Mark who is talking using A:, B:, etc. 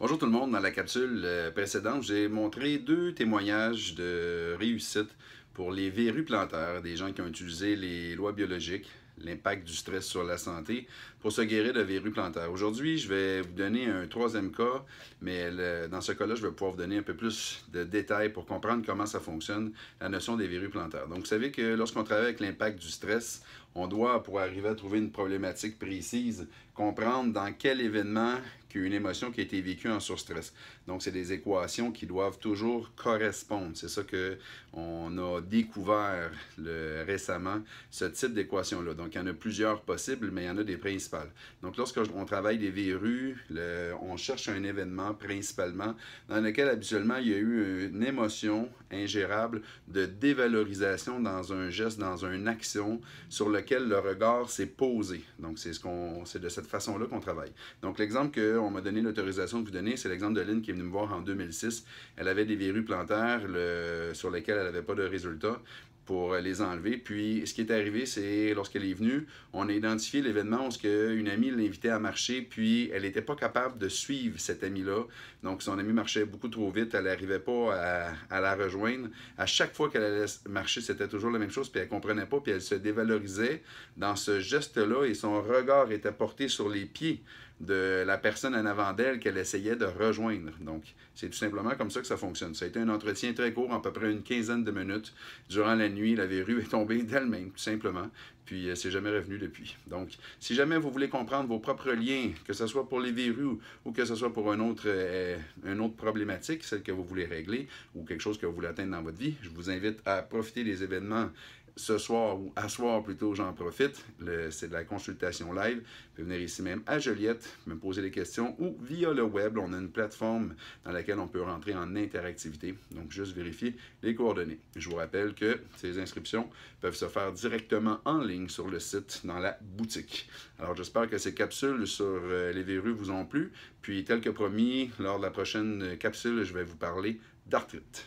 A: Bonjour tout le monde, dans la capsule précédente, j'ai montré deux témoignages de réussite pour les verrues plantaires, des gens qui ont utilisé les lois biologiques, l'impact du stress sur la santé, pour se guérir de verrues plantaires. Aujourd'hui, je vais vous donner un troisième cas, mais dans ce cas-là, je vais pouvoir vous donner un peu plus de détails pour comprendre comment ça fonctionne, la notion des verrues plantaires. Donc, vous savez que lorsqu'on travaille avec l'impact du stress, on doit, pour arriver à trouver une problématique précise, comprendre dans quel événement qu'il y a une émotion qui a été vécue en surstress. Donc, c'est des équations qui doivent toujours correspondre. C'est ça qu'on a découvert récemment, ce type d'équation-là. Donc, il y en a plusieurs possibles, mais il y en a des principales. Donc, lorsqu'on travaille des verrues, on cherche un événement principalement dans lequel habituellement il y a eu une émotion ingérable de dévalorisation dans un geste, dans une action sur lequel le regard s'est posé. Donc, c'est de cette façon-là qu'on travaille. Donc, l'exemple qu'on m'a donné l'autorisation de vous donner, c'est l'exemple de Lynn qui est venue me voir en 2006. Elle avait des verrues plantaires sur lesquelles elle n'avait pas de résultat pour les enlever. Puis, ce qui est arrivé, c'est lorsqu'elle est venue, on a identifié l'événement où une amie l'invitait à marcher, puis elle n'était pas capable de suivre cette amie-là. Donc, son amie marchait beaucoup trop vite, elle n'arrivait pas à la rejoindre. À chaque fois qu'elle allait marcher, c'était toujours la même chose, puis elle ne comprenait pas, puis elle se dévalorisait dans ce geste-là, et son regard était porté sur les pieds de la personne en avant d'elle qu'elle essayait de rejoindre. Donc, c'est tout simplement comme ça que ça fonctionne. Ça a été un entretien très court, à peu près une quinzaine de minutes. Durant la nuit, la verrue est tombée d'elle-même, tout simplement. Puis, elle s'est jamais revenue depuis. Donc, si jamais vous voulez comprendre vos propres liens, que ce soit pour les verrues ou que ce soit pour une autre problématique, celle que vous voulez régler ou quelque chose que vous voulez atteindre dans votre vie, je vous invite à profiter des événements ce soir ou à soir plutôt, j'en profite. C'est de la consultation live. Vous pouvez venir ici même à Joliette, me poser des questions ou via le web, on a une plateforme dans laquelle on peut rentrer en interactivité. Donc, juste vérifier les coordonnées. Je vous rappelle que ces inscriptions peuvent se faire directement en ligne sur le site dans la boutique. Alors, j'espère que ces capsules sur les verrues vous ont plu. Puis, tel que promis, lors de la prochaine capsule, je vais vous parler d'arthrite.